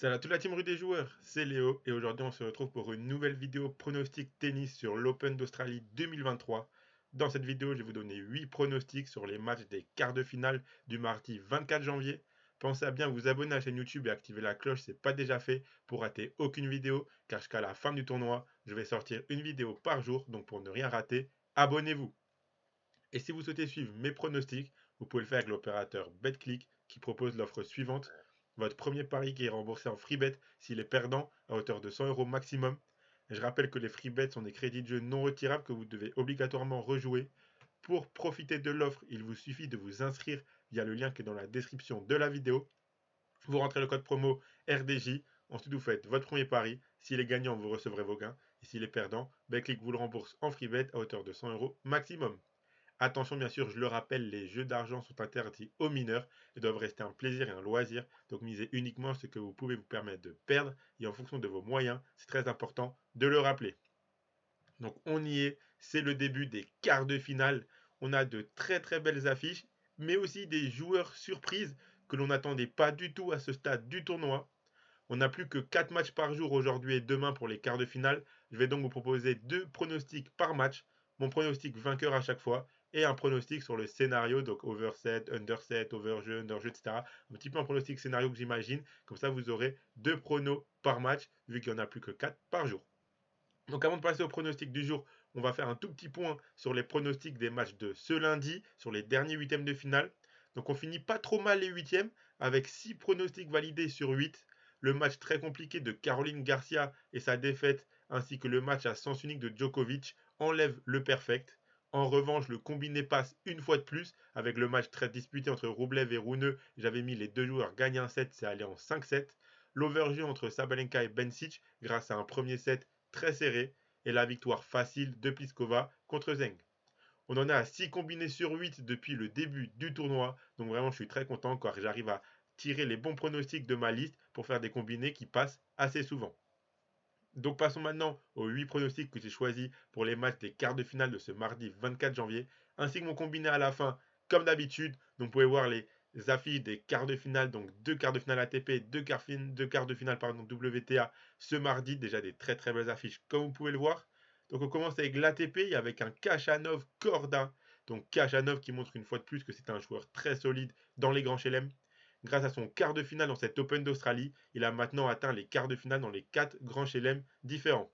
Salut à toute la team rue des joueurs, c'est Léo et aujourd'hui on se retrouve pour une nouvelle vidéo pronostic tennis sur l'Open d'Australie 2023. Dans cette vidéo, je vais vous donner 8 pronostics sur les matchs des quarts de finale du mardi 24 janvier. Pensez à bien vous abonner à la chaîne YouTube et activer la cloche si ce n'est pas déjà fait pour rater aucune vidéo car jusqu'à la fin du tournoi, je vais sortir une vidéo par jour, donc pour ne rien rater, abonnez-vous. Et si vous souhaitez suivre mes pronostics, vous pouvez le faire avec l'opérateur BetClick qui propose l'offre suivante. Votre premier pari qui est remboursé en free bet s'il est perdant à hauteur de 100 euros maximum. Et je rappelle que les free bets sont des crédits de jeu non retirables que vous devez obligatoirement rejouer. Pour profiter de l'offre, il vous suffit de vous inscrire via le lien qui est dans la description de la vidéo. Vous rentrez le code promo RDJ. Ensuite, vous faites votre premier pari. S'il est gagnant, vous recevrez vos gains. Et s'il est perdant, BetClick vous le rembourse en free bet à hauteur de 100 euros maximum. Attention, bien sûr, je le rappelle, les jeux d'argent sont interdits aux mineurs et doivent rester un plaisir et un loisir. Donc misez uniquement ce que vous pouvez vous permettre de perdre et en fonction de vos moyens. C'est très important de le rappeler. Donc on y est, c'est le début des quarts de finale. On a de très très belles affiches, mais aussi des joueurs surprises que l'on n'attendait pas du tout à ce stade du tournoi. On n'a plus que 4 matchs par jour aujourd'hui et demain pour les quarts de finale. Je vais donc vous proposer 2 pronostics par match. Mon pronostic vainqueur à chaque fois et un pronostic sur le scénario, donc overset, underset, overjeu, underjeu, etc. Un petit peu un pronostic scénario que j'imagine. Comme ça, vous aurez 2 pronos par match, vu qu'il n'y en a plus que 4 par jour. Donc avant de passer au pronostic du jour, on va faire un tout petit point sur les pronostics des matchs de ce lundi, sur les derniers huitièmes de finale. Donc on finit pas trop mal les huitièmes, avec 6 pronostics validés sur 8. Le match très compliqué de Caroline Garcia et sa défaite, ainsi que le match à sens unique de Djokovic, enlèvent le perfect. En revanche, le combiné passe une fois de plus, avec le match très disputé entre Rublev et Rune. J'avais mis les deux joueurs gagner un set, c'est allé en 5-7. L'overjeu entre Sabalenka et Bencic, grâce à un premier set très serré, et la victoire facile de Pliskova contre Zeng. On en est à 6 combinés sur 8 depuis le début du tournoi, donc vraiment je suis très content car j'arrive à tirer les bons pronostics de ma liste pour faire des combinés qui passent assez souvent. Donc passons maintenant aux 8 pronostics que j'ai choisis pour les matchs des quarts de finale de ce mardi 24 janvier, ainsi que mon combiné à la fin, comme d'habitude. Donc vous pouvez voir les affiches des quarts de finale, donc 2 quarts de finale ATP, 2 quarts de finale WTA ce mardi, déjà des très très belles affiches comme vous pouvez le voir. Donc on commence avec l'ATP avec un Khachanov Korda. Donc Khachanov qui montre une fois de plus que c'est un joueur très solide dans les grands chelem. Grâce à son quart de finale dans cette Open d'Australie, il a maintenant atteint les quarts de finale dans les 4 grands chelem différents.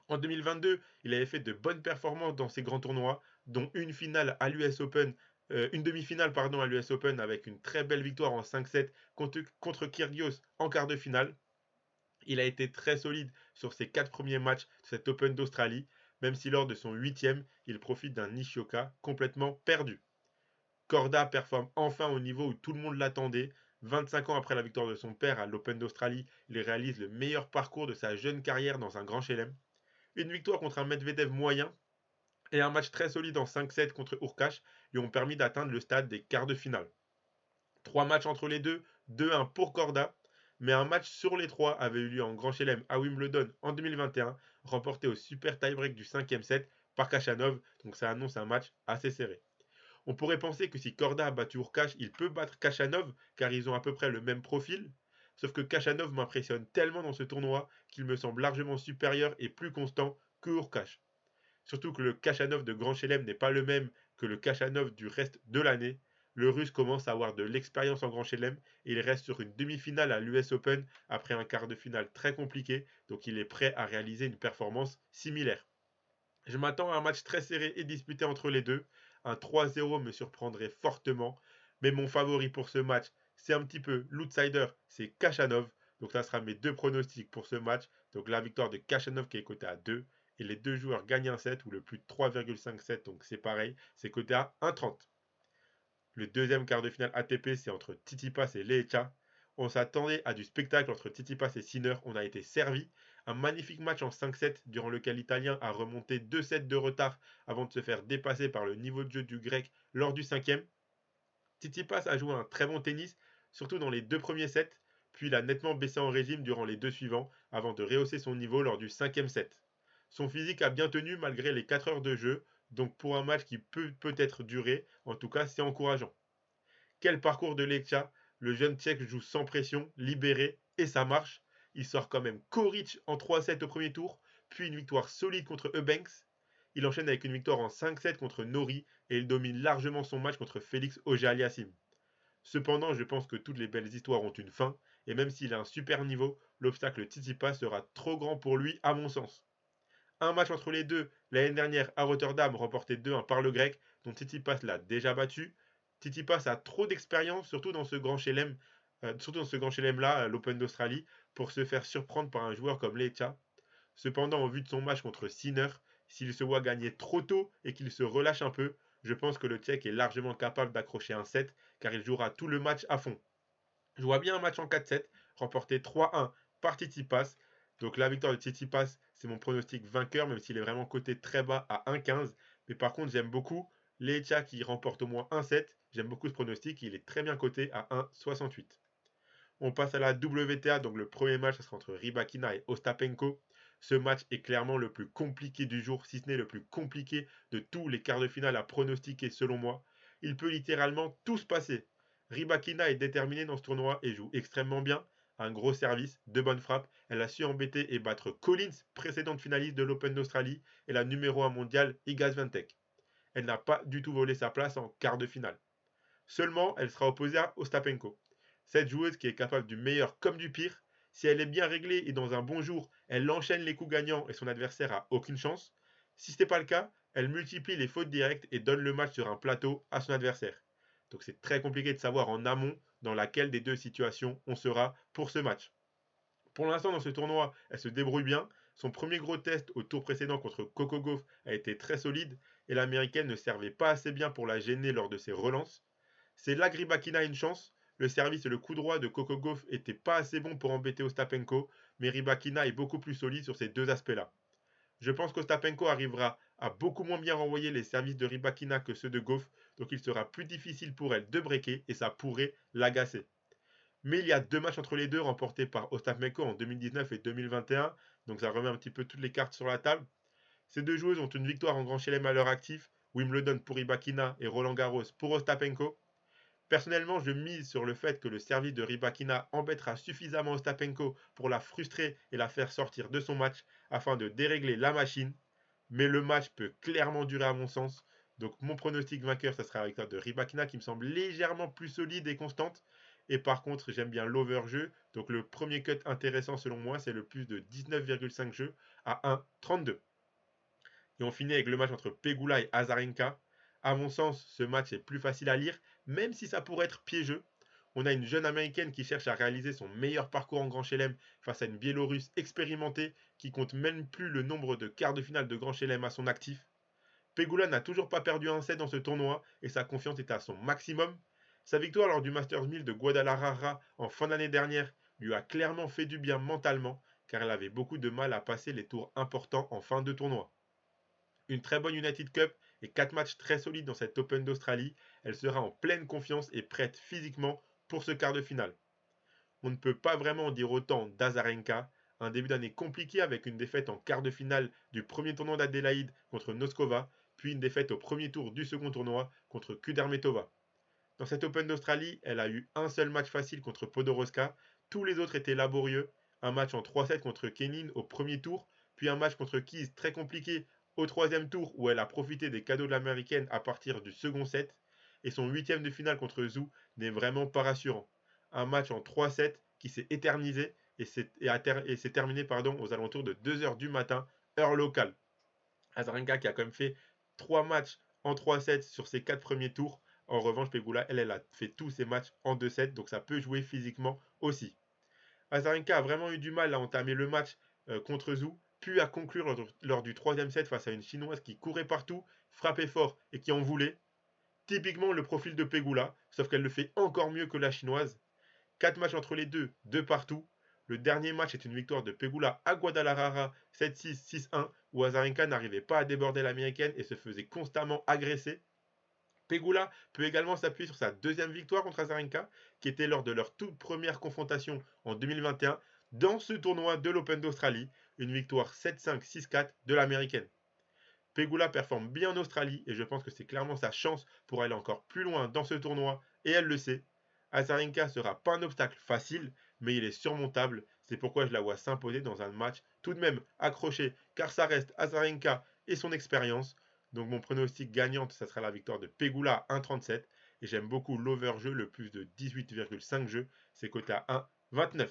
En 2022, il avait fait de bonnes performances dans ces grands tournois, dont une finale à l'US Open, une demi-finale pardon à l'US Open avec une très belle victoire en 5-7 contre Kyrgios en quart de finale. Il a été très solide sur ses 4 premiers matchs de cette Open d'Australie, même si lors de son 8e, il profite d'un Nishioka complètement perdu. Korda performe enfin au niveau où tout le monde l'attendait. 25 ans après la victoire de son père à l'Open d'Australie, il réalise le meilleur parcours de sa jeune carrière dans un grand chelem. Une victoire contre un Medvedev moyen et un match très solide en 5-7 contre Urkash lui ont permis d'atteindre le stade des quarts de finale. 3 matchs entre les deux, 2-1 pour Korda, mais un match sur les 3 avait eu lieu en Grand Chelem à Wimbledon en 2021, remporté au super tie-break du 5e set par Khachanov, donc ça annonce un match assez serré. On pourrait penser que si Korda a battu Urkash, il peut battre Khachanov, car ils ont à peu près le même profil. Sauf que Khachanov m'impressionne tellement dans ce tournoi qu'il me semble largement supérieur et plus constant que Urkash. Surtout que le Khachanov de Grand Chelem n'est pas le même que le Khachanov du reste de l'année. Le Russe commence à avoir de l'expérience en Grand Chelem et il reste sur une demi-finale à l'US Open après un quart de finale très compliqué, donc il est prêt à réaliser une performance similaire. Je m'attends à un match très serré et disputé entre les deux. Un 3-0 me surprendrait fortement. Mais mon favori pour ce match, c'est un petit peu l'outsider, c'est Khachanov. Donc ça sera mes deux pronostics pour ce match. Donc la victoire de Khachanov qui est cotée à 2. Et les deux joueurs gagnent un set ou le plus de 3,57. Donc c'est pareil, c'est coté à 1,30. Le deuxième quart de finale ATP, c'est entre Tsitsipas et Lecha. On s'attendait à du spectacle entre Tsitsipas et Sinner. On a été servi. Un magnifique match en 5-7 durant lequel l'Italien a remonté 2 sets de retard avant de se faire dépasser par le niveau de jeu du Grec lors du 5e. Tsitsipas a joué un très bon tennis, surtout dans les 2 premiers sets, puis il a nettement baissé en régime durant les 2 suivants avant de rehausser son niveau lors du 5e set. Son physique a bien tenu malgré les 4 heures de jeu, donc pour un match qui peut peut-être durer, en tout cas c'est encourageant. Quel parcours de Leccia. Le jeune Tchèque joue sans pression, libéré et ça marche. Il sort quand même Koric en 3-7 au premier tour, puis une victoire solide contre Eubanks. Il enchaîne avec une victoire en 5-7 contre Nori et il domine largement son match contre Félix Auger-Aliassime. Cependant, je pense que toutes les belles histoires ont une fin, et même s'il a un super niveau, l'obstacle Tsitsipas sera trop grand pour lui à mon sens. Un match entre les deux, l'année dernière à Rotterdam, remporté 2-1 par le grec, dont Tsitsipas l'a déjà battu. Tsitsipas a trop d'expérience, surtout dans ce grand chelem-là, l'Open d'Australie, pour se faire surprendre par un joueur comme Lecha. Cependant, au vu de son match contre Sinner, s'il se voit gagner trop tôt et qu'il se relâche un peu, je pense que le Tchèque est largement capable d'accrocher un set, car il jouera tout le match à fond. Je vois bien un match en 4-7, remporté 3-1 par Tsitsipas. Donc la victoire de Tsitsipas, c'est mon pronostic vainqueur, même s'il est vraiment coté très bas à 1,15. Mais par contre, j'aime beaucoup Lecha qui remporte au moins un set. J'aime beaucoup ce pronostic, il est très bien coté à 1,68. On passe à la WTA, donc le premier match, ça sera entre Rybakina et Ostapenko. Ce match est clairement le plus compliqué du jour, si ce n'est le plus compliqué de tous les quarts de finale à pronostiquer selon moi. Il peut littéralement tout se passer. Rybakina est déterminée dans ce tournoi et joue extrêmement bien. Un gros service, de bonnes frappes. Elle a su embêter et battre Collins, précédente finaliste de l'Open d'Australie, et la numéro 1 mondiale, Iga Swiatek. Elle n'a pas du tout volé sa place en quart de finale. Seulement, elle sera opposée à Ostapenko. Cette joueuse qui est capable du meilleur comme du pire, si elle est bien réglée et dans un bon jour, elle enchaîne les coups gagnants et son adversaire a aucune chance. Si ce n'est pas le cas, elle multiplie les fautes directes et donne le match sur un plateau à son adversaire. Donc c'est très compliqué de savoir en amont dans laquelle des deux situations on sera pour ce match. Pour l'instant, dans ce tournoi, elle se débrouille bien. Son premier gros test au tour précédent contre Coco Gauff a été très solide et l'américaine ne servait pas assez bien pour la gêner lors de ses relances. C'est là que Rybakina a une chance. Le service et le coup droit de Coco Gauff n'étaient pas assez bons pour embêter Ostapenko, mais Rybakina est beaucoup plus solide sur ces deux aspects-là. Je pense qu'Ostapenko arrivera à beaucoup moins bien renvoyer les services de Rybakina que ceux de Gauff, donc il sera plus difficile pour elle de breaker et ça pourrait l'agacer. Mais il y a deux matchs entre les deux remportés par Ostapenko en 2019 et 2021, donc ça remet un petit peu toutes les cartes sur la table. Ces deux joueuses ont une victoire en Grand Chelem à leur actif, Wimbledon pour Rybakina et Roland Garros pour Ostapenko. Personnellement, je mise sur le fait que le service de Rybakina embêtera suffisamment Ostapenko pour la frustrer et la faire sortir de son match afin de dérégler la machine. Mais le match peut clairement durer à mon sens. Donc mon pronostic vainqueur, ça sera la victoire de Rybakina qui me semble légèrement plus solide et constante. Et par contre, j'aime bien l'overjeu. Donc le premier cut intéressant selon moi, c'est le plus de 19,5 jeux à 1,32. Et on finit avec le match entre Pegula et Azarenka. À mon sens, ce match est plus facile à lire, même si ça pourrait être piégeux. On a une jeune américaine qui cherche à réaliser son meilleur parcours en Grand Chelem face à une biélorusse expérimentée qui compte même plus le nombre de quarts de finale de Grand Chelem à son actif. Pegula n'a toujours pas perdu un set dans ce tournoi et sa confiance est à son maximum. Sa victoire lors du Masters 1000 de Guadalajara en fin d'année dernière lui a clairement fait du bien mentalement car elle avait beaucoup de mal à passer les tours importants en fin de tournoi. Une très bonne United Cup et 4 matchs très solides dans cette Open d'Australie, elle sera en pleine confiance et prête physiquement pour ce quart de finale. On ne peut pas vraiment en dire autant d'Azarenka, un début d'année compliqué avec une défaite en quart de finale du premier tournoi d'Adélaïde contre Noskova, puis une défaite au premier tour du second tournoi contre Kudermetova. Dans cette Open d'Australie, elle a eu un seul match facile contre Podoroska, tous les autres étaient laborieux, un match en 3-7 contre Kenin au premier tour, puis un match contre Keys très compliqué au troisième tour où elle a profité des cadeaux de l'américaine à partir du second set, et son huitième de finale contre Zhou n'est vraiment pas rassurant. Un match en 3-7 qui s'est éternisé et s'est terminé aux alentours de 2h du matin, heure locale. Azarenka qui a quand même fait 3 matchs en 3-7 sur ses 4 premiers tours. En revanche, Pegula, elle a fait tous ses matchs en 2-7, donc ça peut jouer physiquement aussi. Azarenka a vraiment eu du mal à entamer le match contre Zhou, puis à conclure lors du troisième set face à une chinoise qui courait partout, frappait fort et qui en voulait. Typiquement le profil de Pegula, sauf qu'elle le fait encore mieux que la chinoise. 4 matchs entre les deux, 2 partout. Le dernier match est une victoire de Pegula à Guadalajara 7-6, 6-1, où Azarenka n'arrivait pas à déborder l'américaine et se faisait constamment agresser. Pegula peut également s'appuyer sur sa deuxième victoire contre Azarenka, qui était lors de leur toute première confrontation en 2021 dans ce tournoi de l'Open d'Australie, une victoire 7-5, 6-4 de l'américaine. Pegula performe bien en Australie et je pense que c'est clairement sa chance pour aller encore plus loin dans ce tournoi et elle le sait. Azarenka sera pas un obstacle facile, mais il est surmontable. C'est pourquoi je la vois s'imposer dans un match tout de même accroché, car ça reste Azarenka et son expérience. Donc mon pronostic gagnante, ça sera la victoire de Pegula à 1,37. Et j'aime beaucoup l'over-jeu, le plus de 18,5 jeux. C'est coté à 1,29.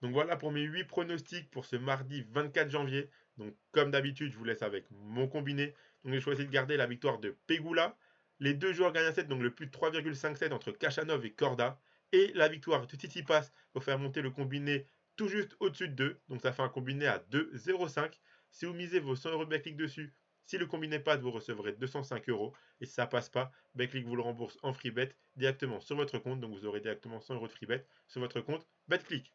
Donc voilà pour mes 8 pronostics pour ce mardi 24 janvier. Donc comme d'habitude, je vous laisse avec mon combiné. Donc j'ai choisi de garder la victoire de Pegula, les deux joueurs gagnent à 7, donc le plus de 3,57 entre Kachanov et Korda, et la victoire de Tsitsipas pour faire monter le combiné tout juste au-dessus de 2. Donc ça fait un combiné à 2,05. Si vous misez vos 100 € de Betclic dessus, si le combiné passe, vous recevrez 205 €. Et si ça passe pas, Betclic vous le rembourse en free bet directement sur votre compte. Donc vous aurez directement 100 € de free bet sur votre compte Betclic.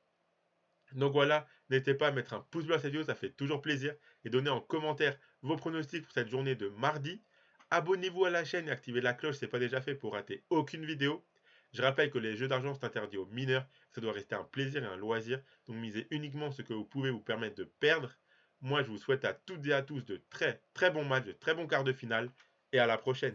Donc voilà, n'hésitez pas à mettre un pouce bleu à cette vidéo, ça fait toujours plaisir. Et donnez en commentaire vos pronostics pour cette journée de mardi. Abonnez-vous à la chaîne et activez la cloche si ce n'est pas déjà fait pour rater aucune vidéo. Je rappelle que les jeux d'argent sont interdits aux mineurs, ça doit rester un plaisir et un loisir. Donc misez uniquement ce que vous pouvez vous permettre de perdre. Moi je vous souhaite à toutes et à tous de très très bons matchs, de très bons quarts de finale et à la prochaine.